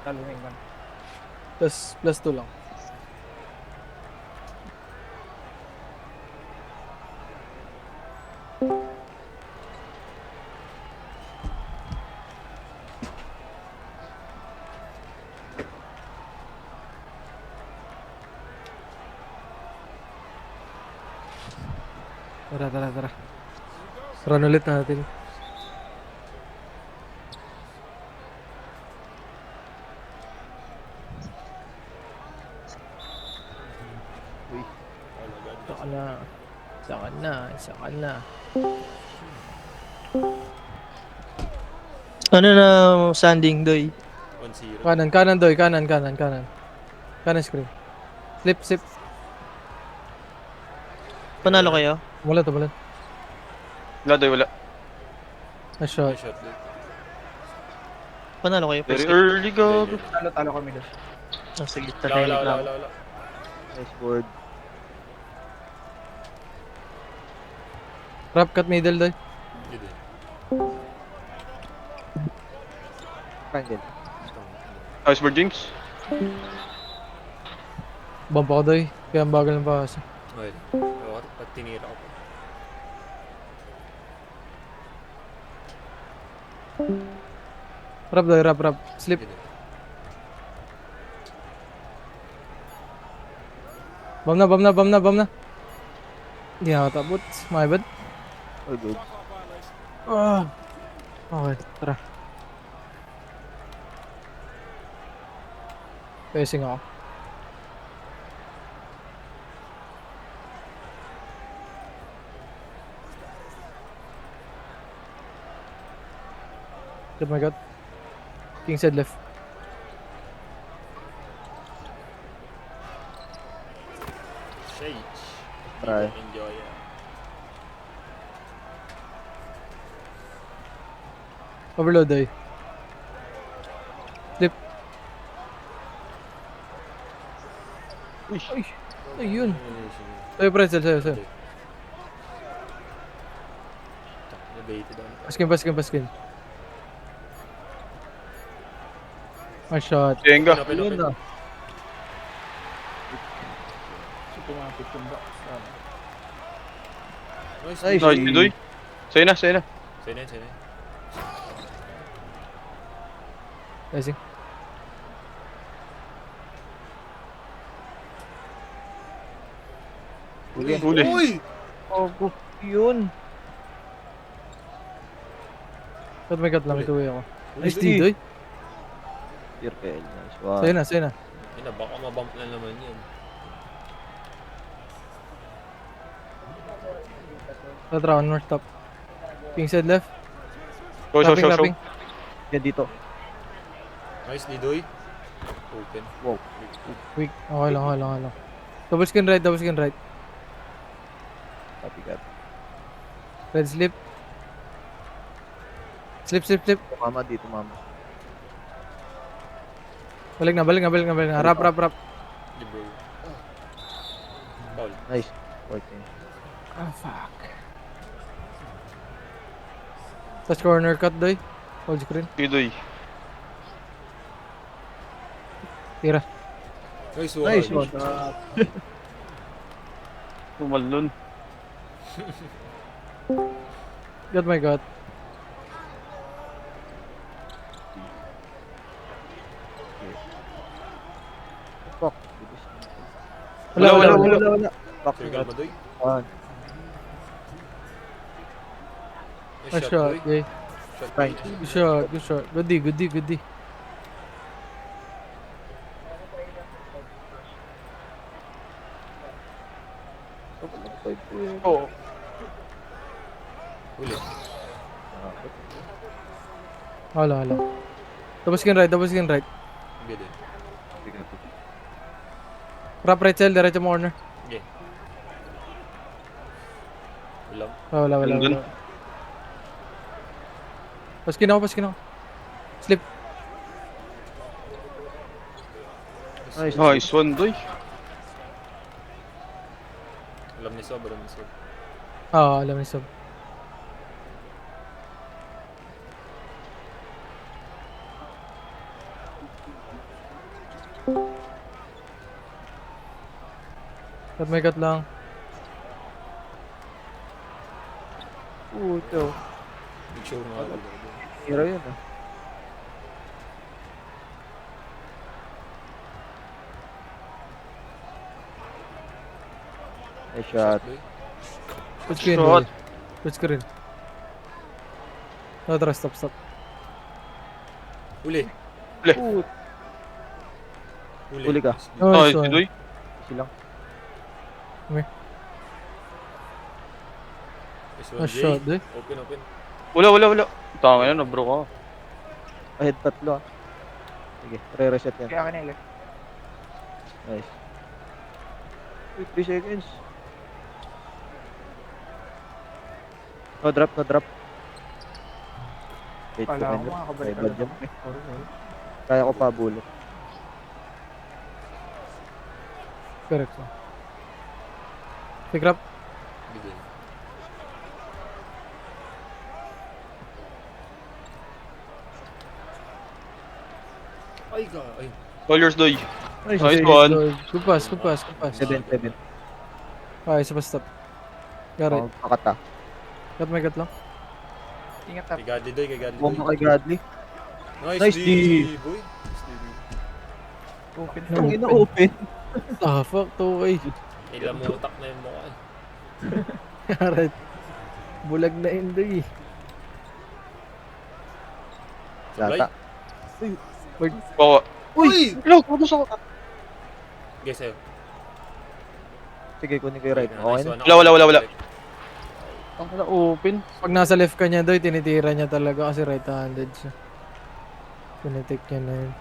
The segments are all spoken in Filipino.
Talunin ko na. Plus 2 lang. Tara. Run ulit natin. Uy. Saka na. Ano na sanding, Doy? 1-0. Kanan, Doy. Kanan. Kanan screen. Slip. Panalo kayo? Umulan. Wala, Doy, wala. Nice shot. Shot ulit. Panalo kayo? Very First early, gago. Talo kami doon. oh, sige, Wala. Nice board. Wrap cut middle, Doy. Hindi din. Triangle. Nice board, Jinx. Bump ako, Doy. Kaya ang bagal ng pasa. Okay. Pag tinira ko pa. Wrap, Doy. Wrap. Slip. Hindi din. Bam na. Hindi nakatabot. My bad. Oh, good. Okay, tara. Pacing ako. Oh my god. King said left. Sage. Try. Enjoy yan. Overload, Doy. Slip. Uy. Ayun. Sa'yo, pretzel. Sa'yo. Baited ako. Paskin. Nice shot. Jenga. Pinapin. Tumapit yung box. Nice. Nice, Doy. Sa'yo na. Sa'yo na. Pacing. Huli. Uy! Oh, yun. Oh my god lang, Ulit. ituwi ako. Nice Ulit. D, Doy. Circle. Nice one. Sa'yo na. Baka mabump na naman yan. Tatra, one more stop. King said left. Go, Tapping. Yan dito. Nice, Lidoy. Open. Wow. Weak. Okay lang. Double skin right. Copy cut. Red slip. Slip. Mama dito, mama. Balik na. Rap. Di bro. Foul. Nice. 14. Ah, fuck. Touch corner cut, Doy. Hold screen. Doy. Tira. Nice one. Tumalun. God my god. Fuck. Wala. Fuck. Circle mo, Doy. One. Nice shot, Doy. Jay. Shot, Right. Doy. Good shot. Good D. Oh. Ulit. Wala. Double skin right. Hindi din. Rap right side, diretso mo corner. Okay. Ulam. Wala. Nandun. Paskin ako. Slip. Nice one, Doy. Ulam ni Sob. Alam ni Sob. Cut may cut lang. Ito. Big show nga. Hero yun ah. Nice shot. Boy. Put screen, Shot. boy. Put screen. No, tara, stop, stop. Uli. Uli ka. Nice Si one. Doy. Silang. Nice one, Nice Jay. shot, boy. Open, open. Wala. Tama na, bro ka. Ahead tatlo ah. Sige, re-reset yan. Kaya akin na left. Nice. Wait, 3 seconds. No drop. Wait, Kala ko defender. makakabalik May bad agad jump. ako. Sorry. Kaya ko pa bullet. Correct. Pick up. Bigay. Ay ka. Ay. Soldiers Doy. Nice Nice one. one. Good pass, good pass, good pass. 7. Okay, isa pa stop. Got it. Pakata. Cut may cut lang. Ingat tap. Kay Godly doy, kay Godly doy. Bomba kay Godly. Nice, Nice D, D. boy. Nice D. Open. No. Ang ina-open. Ah, fuck, 2K. Ilamutak na yung mukha. Alright. Bulag na Indoy. Sablay. Lata. Bawa. Uy! Look, putos ako. Guess sa'yo. Sige, kunin ko yung right. Okay na. Wala. Ang na-open. Pag nasa left ka niya Doy, tinitira niya talaga kasi right-handed siya. Tinitik niya na yun.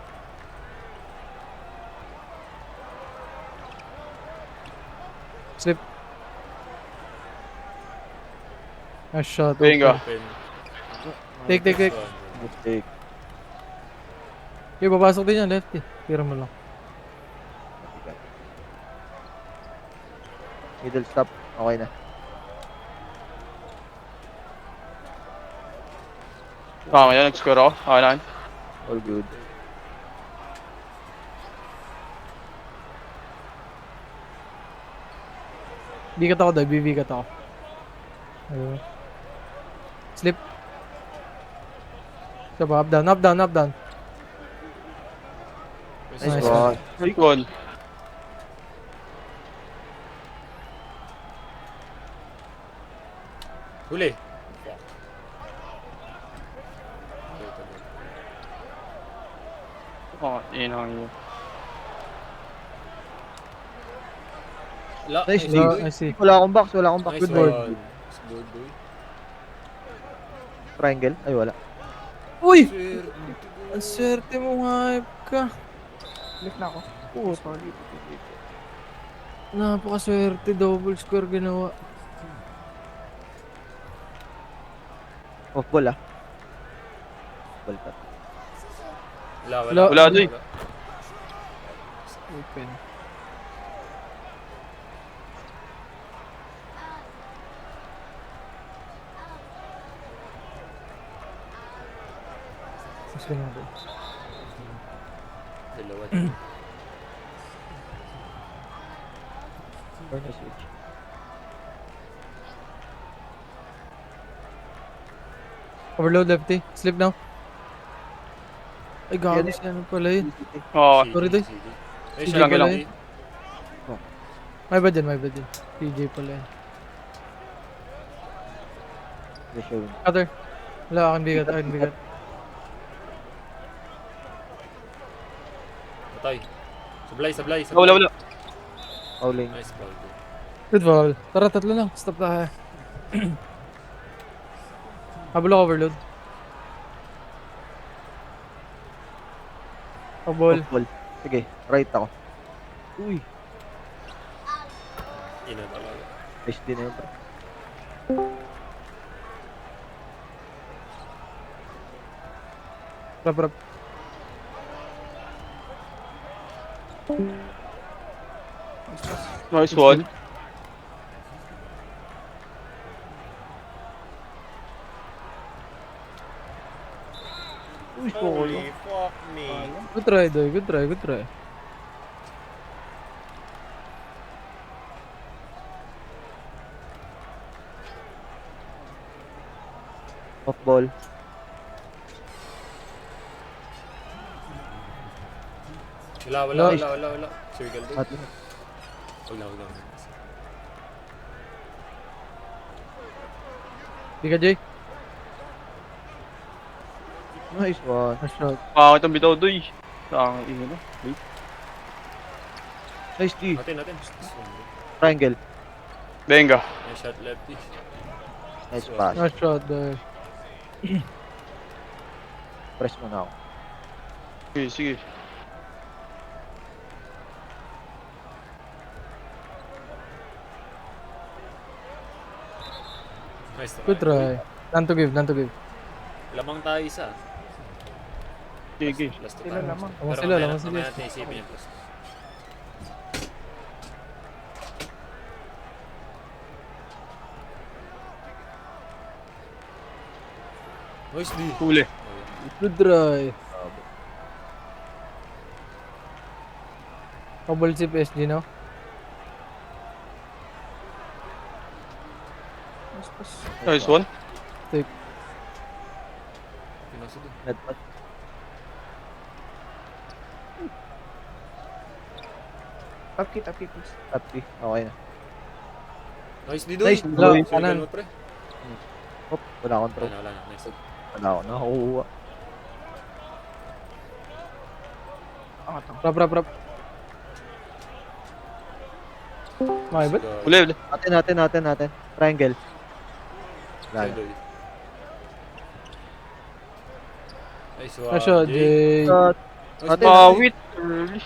Slip. A shot. Bingo. Open. Take. Nice one. Mistake. Okay, papasok din yan, lefty. Tira mo lang. Middle stop. Okay na. Tama yan, nag-score ako. Okay na. All good. Bigat ako Doy, bibigat ako. Ayun. Slip. Isa pa, up down. Nice Nice one. one. Nice one. Huli. Oh, inang yun. La, Nice, nice, No, boy. I see. Wala akong box. Nice Good board. one. Nice board, boy. Triangle. Ay, wala. Uy! Sir, Ang swerte mo, hype ka. Left na ako. Oh, Sorry. napakaswerte, double square ginawa. Off ball ah. Ball cut. Wala, Doy. Open. Mas ganun. Dalawa. Corner switch. Overload lefty. Slip now. Ay, gago siya. Ano pala yun? Oo. Sorry, Doy. Nice Sige lang, shot, lang. Doy. May bad yan. PJ pala yun. The show. Cutter. Wala, akin bigat. Patay. Sablay. Wala. Fouling. Nice ball, boy. Good ball. Tara, tatlo lang. Stop tayo. Habol ako overload. Ball. Off ball. Sige, right ako. Uy. Ina talaga. Nice din na yun. Rap. Nice one. Uy, Holy fuck me. Good try, Doy. Good try. Off ball. Wala. Circle doy. Atin. Wala. Di ka, Jay? Nice one. Nice shot. Pangit ang bitaw doy. Tangina. Wait. Nice D. Natin. Triangle. Benga. Nice shot lefty. Nice pass. Nice shot, Doy. Press mo na ako. Sige. Nice try. Good try. None to give. Lamang tayo isa. Sige. Last to Sila tayo. lamang. Lamang sila. Mamaya natin isipin yung plus. Nice D. Huli. Good try. Bubble chip SG now. Nice one. Pinasa doon. Net pass. Top key, please. Top D. Okay na. Nice D doon. Nice. Wala, Circle kanan. mo pre. Hop. Wala control. Wala na. Nice. Wala ako. Nakakuha. Angat lang. Rap. Okay, but Huli. Natin. Triangle. Wala na. Nice nice shot, one. Jay. Natin. Bawit. Early.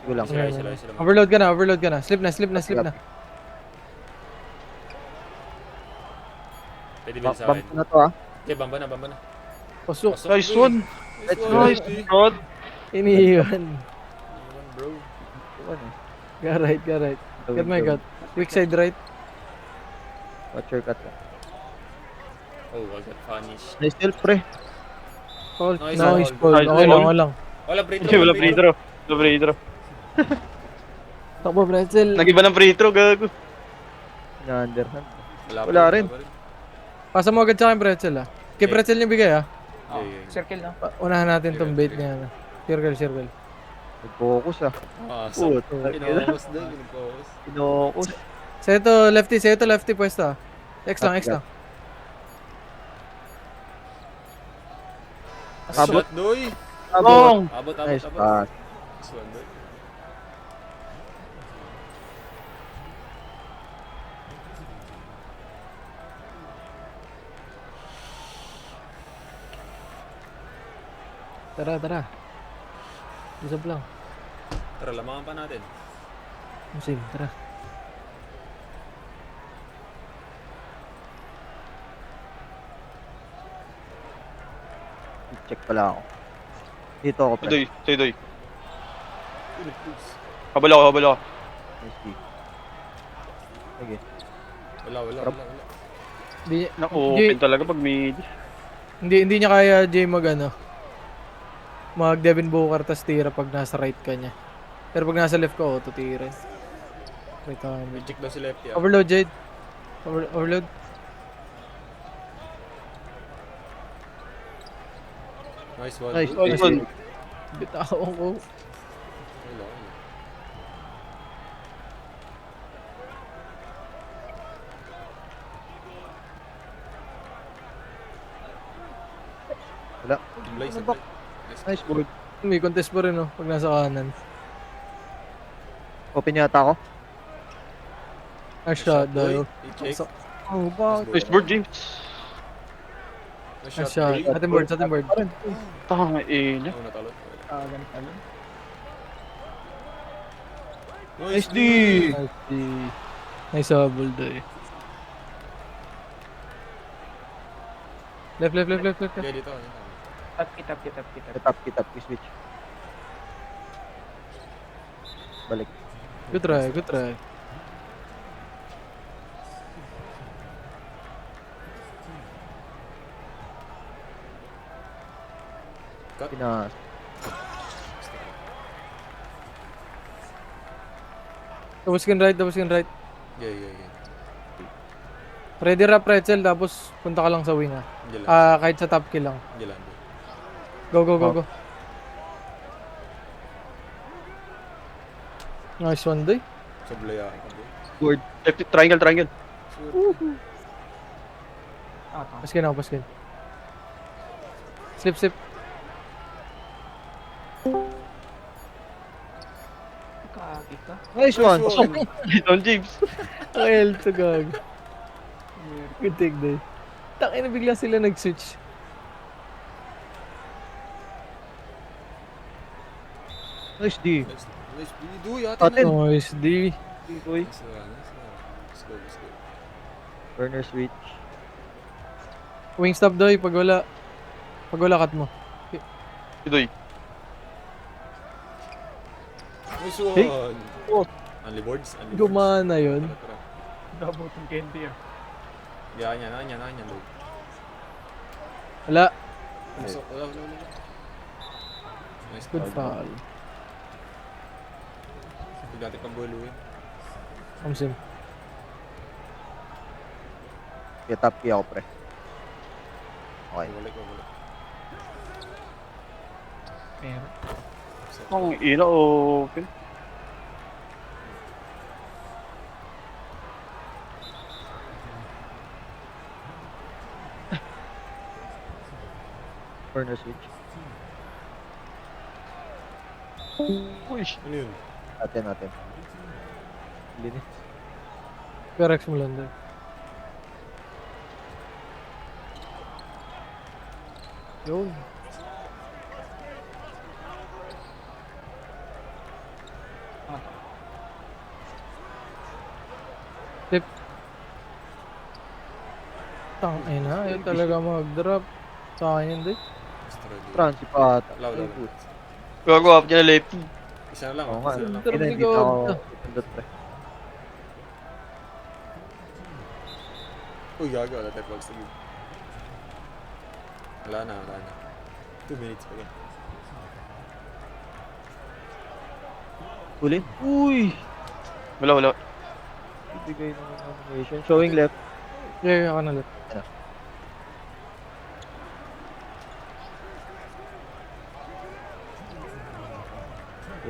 Sige lang. Sila. Overload ka na. Slip na. Pwede ba sa Bump akin? na to ah. Okay, bamba na. Pasok. Nice one. Nice shot. Iniiwan. Bro. Iwan eh. Got right. Get my gut. Quick side right. Watch your cut lang. Oh, I got punished. Nice steal pre. Call. Nice Nice ball. call. Nice Okay ball. lang. Wala free Hindi, wala free throw. Takbo, Pretzel. Nag-iba ng free throw, gago. Na-underhand. Wala rin. Pasa mo agad sa akin, Pretzel ah. Kay Okay. Pretzel niyo bigay ah. Yeah. Circle na. Unahan natin tong bait niya. Circle. Nag-focus ah. So, Puto. Pinocus doon. Pinocus. Pinocus. Sa'yo to lefty pwesto ah. X lang. Abot. Shot doy. Bong! Abot. Nice pass. Nice one doy. Tara. Usap lang. Tara, lamangan pa natin. Musim, tara. Check pala ako. Dito ako pre. Doy. Habal ako. Nice D. Sige. Wala. Open talaga pag mid. Hindi niya kaya Jay mag Devin Booker tas tira pag nasa right ka niya. Pero pag nasa left ka, auto tira. Right hand. May check daw si lefty ah. Overload, Jade. Overload. Nice one. Nice. doy. Nice one. Bitaw ko. Wala. Wala. Blaze. Ano ba? Nice board. May contest pa rin pag nasa kanan. Open yata ako. Nice shot, dayo. I-check. Oh, bakit? Nice board, James. Nice Nice shot. shot. Ating board. Tangina. Oh, natalo. Ganun. Nice D. Nice D. Nice hubble, dayo. Left. Okay, dito. Top key. Kitap. Switch. Balik. Good try. Pinas. Tapos kan right. Yeah. Ready rap pretzel, tapos punta ka lang sa wing ah. Hindi lang. Kahit sa top kill lang. Hindi lang. Go, go, go, go. Nice one, Doy. Sablay ako. Word. Left, triangle, triangle. Paskin ako, paskin. Slip, slip. Kagi ka. Nice one. Don James. Ay, to gag. Good take, Doy. Takay na bigla sila nag-switch. Nice D. Nice. Nice. Do yata Atin. na. Nice, D. Boy. Nice na. Nice na. Let's go, let's go. Burner switch. Wing stop, Doy, pag wala. Pag wala, cut mo. Idoy. Nice one. Hey. Oh. Only boards. Only boards. Gumana yun. Tara, tara. Dabutong candy ah. Yan, yan, Lloyd. Wala. Wala. Nice. Good foul. Hindi natin pag-gulo eh. Kamsim. Kaya top key ako, pre. Okay. Wala. Meron. Ang ina, open. Burner switch. Uy. Ano yun? Natin. Linis. Perex mo lang, Doy. Yun. Tip. Tangina, yun talaga mag-drop. Sa akin yun, Doy. Francis pa ata. Loud. Gago up niya na lefty. Isa na lang. Oo nga. Isa na lang. Pero Hindi hindi ko- ako pindot, pre. Uy, gago. Wala tayo vlogs na. Wala na. 2 minutes pa yan. Huli? Uy! Wala. Ibigay ng animation. Showing left. Yeah, ako na ulit.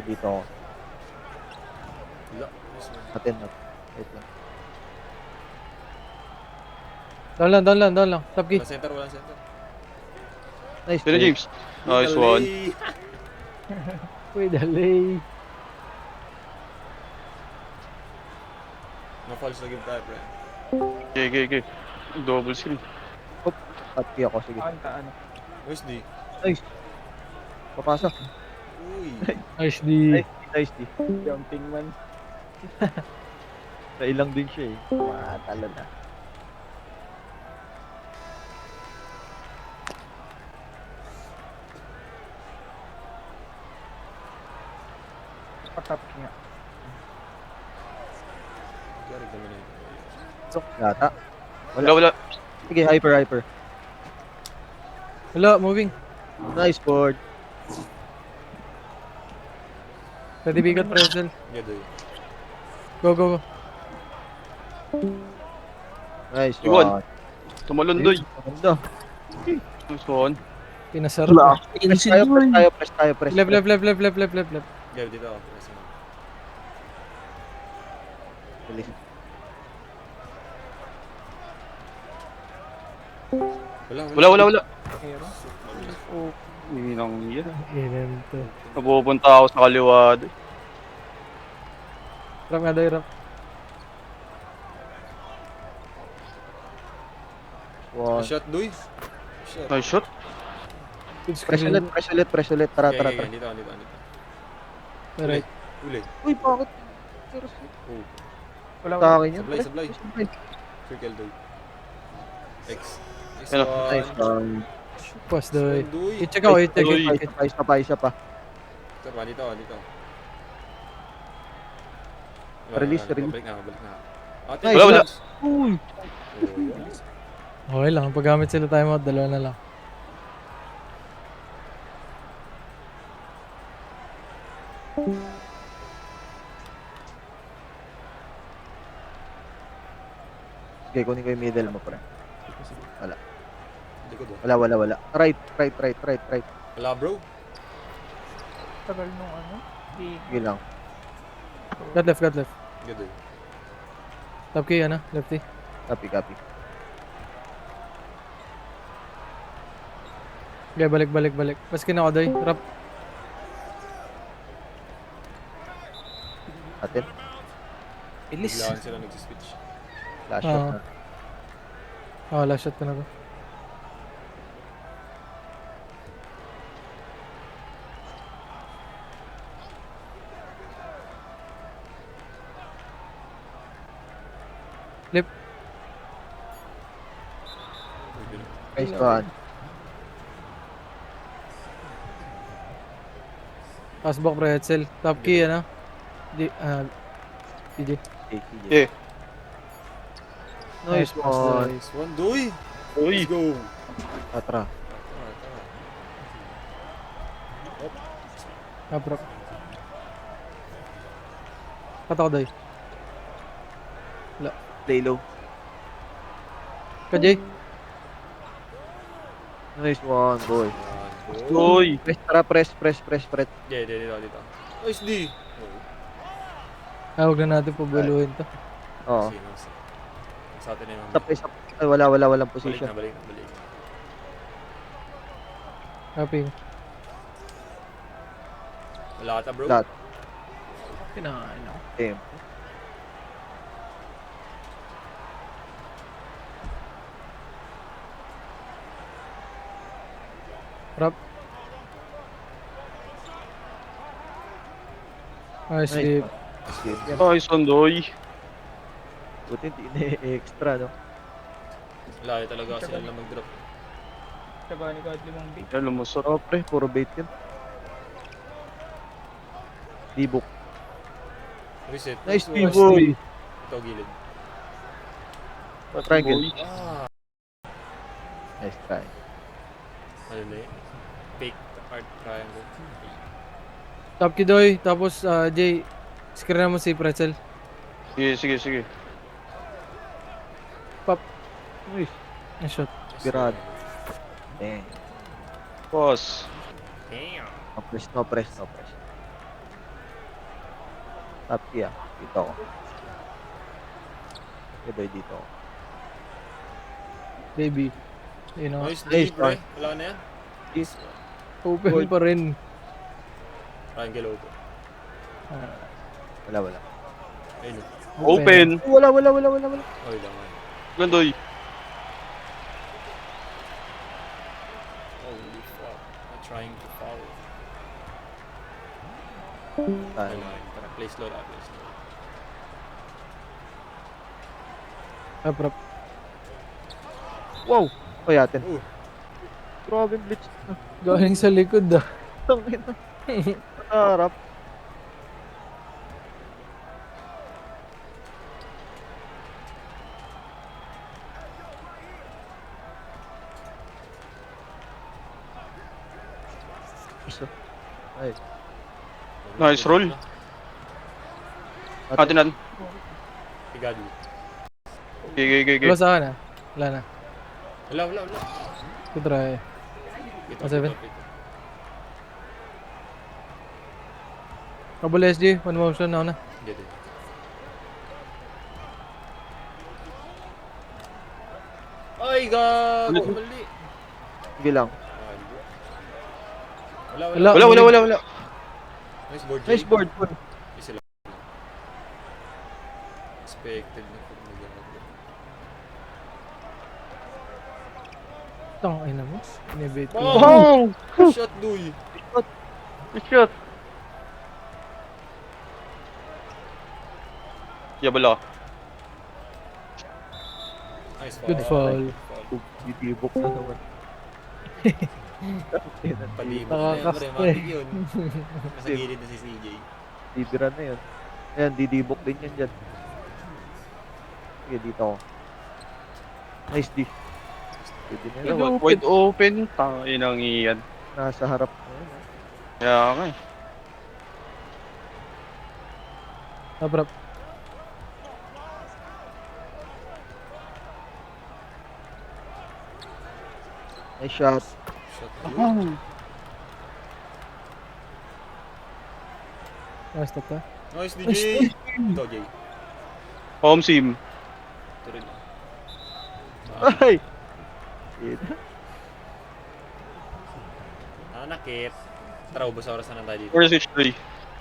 Dito ako. Wala. Nice one. Natin. Wait lang. Down lang. Top key. Wala center. Nice. Pero play. James. Nice one. Uy, dali. Ma-falls na game tayo, pre. Okay. Double screen. Top key ako. Sige. Ano? Nice D. Nice. Papasok. Uy. Nice D. Nice D. Jumping man. Nailang din siya eh. Matalo na. Patap nga. Gary, dami na yun. Gata. Wala. Sige, hyper. Wala, moving. Nice board. Pwede bigat pretzel. Yeah, doy. Go. Nice Iwan. one. Tumalon doy. Maganda. Nice one. Pinasarap. Wala. Press tayo. Left. Gary, dito ako. Press mo. Bilis. Wala. Meron. Inang yan. Inento. Napupunta ako sa kaliwa doy. Rap nga, Doy, rap. One. Shot, doy. Shot. Nice shot. Good Press ulit. Tara. Okay, dito. Right. Uli. Uy, bakit? Wala. Sa akin yun. Sablay. Circle, doy. X. Nice Ano? one. Nice one. Pas, Doy. Doy. I-check ako, i-check. Doy. Isa pa. Dito. Release. Balik na. Ate, Nice. Wala. Uy. Okay lang, paggamit sila timeout, dalawa na lang. Okay, kunin ko yung middle mo, pre. Likod oh. Wala. Right. Wala bro. Tagal nung ano. Di. Sige lang. Got left. Good eh. Top key, ano? Lefty. Copy. Okay, balik. Paskin ako, Doy. Rap. Atin. Biglaan sila nagsiswitch. Flash shot na. Last shot ko na ba? Flip. Nice one. Passback pretzel. Top key, ano? PJ. Okay. Nice one. Nice one, Doy. Uy! Let's go. Atra. Bro. Cut ako, Doy. Play low. Ka, Jay. Nice one, boy. Uy! Press. Dito. Nice D. Huwag na natin pabuluhin to. Oo. Sino? Sa atin na yung Sapay. Ay, walang balik position. na. Happy. Wala ata bro. Lahat. Kinain ako. Damn. Rap. Nice Nice sleep. one. Sleep yan. Nice one, Doy. Buti hindi na-extra, no? Wala talaga sila na mag-drop. Taba ni God 5 bit. Yan, lumusot. Oh, pre. Puro bait yun. D-book. Reset. Nice Oh, D-book. Ito gilid. Triangle. Ah. Nice try. Ano na yun? Fake art triangle. Top key, Doy. Tapos, Jay. Screen mo si pretzel. Sige. Nice. Nice shot. Birad. Damn. Boss. Damn. No press. Top key, ah. Dito ako. Dito ako. Baby. You know, Nice Nice D, pre. one. Wala na yan. Yes. open pa rin. Triangle open. Wala. Ayun. Open. Wala. Okay lang. Gandoy. Holy fuck. I'm trying to follow. Tayo. Tara, play slow. Rap. Wow! Oy, atin. Oh. Grabe blitz. Galing sa likod, ah. Tangina. Harap. Isa. Ay. Nice roll. Atin. Pigado. Okay. Wala sa akin, ah. Wala na. Wala. Good try. Ito, 7. ito. Kabul SG. One motion na ako na. Dito. Ay, gago. Mali. Sige lang. Wala. Nice board, Nice Jay. board. Isa lang. Expected na kung mag-gago. Tang, ay na mo. Inibate ko. Wow! Shot, Duy. Shot. Yabala. Nice foul. Good foul. Bibibok na naman. Palibot na yan, pre. Nakakasta Matik yun. Nasa gilid na si CJ. Bibira na yun. Ayan, didibok din yan dyan. Sige, dito ako. Nice D. Pwede na yun. Wide open. Tangin ang iyan. Nasa harap na yun. Kaya nga eh. Rap. Nice shot. Shot Oh. good. Nice stop ka. Nice, DJ! Ito, Jay. Home sim. Ito rin. Ay! Shit. Nakit. Tara, ubos oras na lang tayo dito. Where's H3?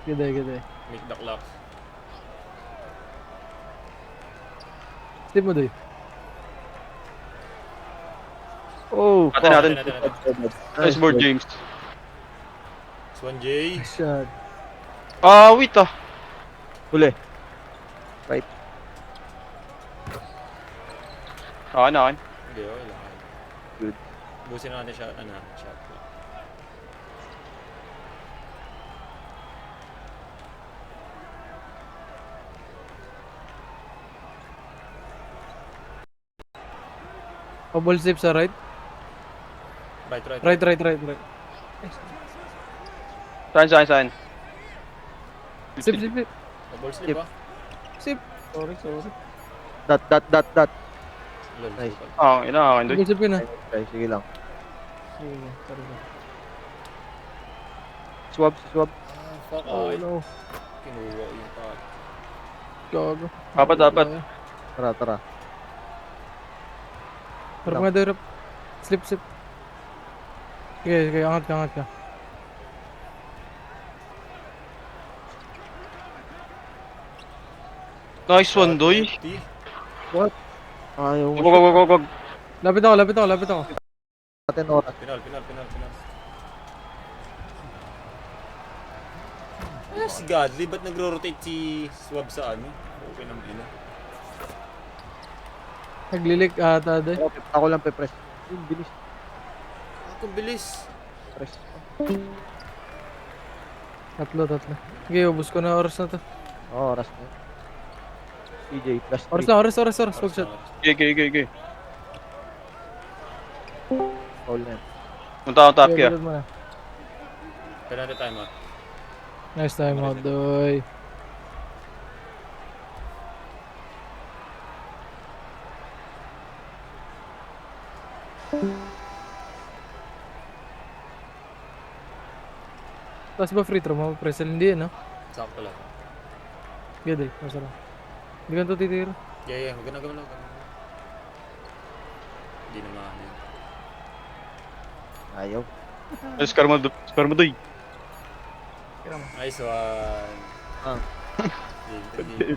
Ganda, ganda. Make the clock. Slip mo, Doy. Oh, Atin, fuck. atin. Nice board, James. This one, Jay. Nice shot. Wait ah. Huli. Akin, akin. Hindi, okay lang. Good. Busin na natin shot. Shot clock. Ball slip sa right. Right. Right. Saan? Slip, slip, slip. Ball slip Slip. ba? Slip. Sorry. Dot. Lol, Nice. slip. Akin doy. Ball slip yun, ah. Okay, sige lang. Sige, sorry. Swab. Fuck, Oh, ay. no. Kinuha ko yung part. Gago. Dapat. Tara. Harap nga, Doy. Slip. Sige, angat ka. Nice one, doy. Lefty. Ayaw mo. Wag. Lapit ako. Natin oras. Pinal. Si Godly, ba't nagro-rotate si Swab sa ano? Okay naman ina. Naglilik ata, Doy. Ako lang pe-press. Yung bilis. Ang bilis. Press. Tatlo. Sige, ubus ko na oras na to. Oh, oras na. CJ, plus 3. Oras. Wag shot. Okay. Foul na yan. Punta top Sige, kaya. bulod mo na. Penalty time out. Nice time out, Doy. Tapos ba free throw mo? Presel hindi, no? Sakto lang. Ganda eh, masarap. Hindi ka ito titiro. Yeah. Huwag na gawin. Hindi naman ano yun. Ayaw. Sperma doy. Nice one. Ah. Hindi.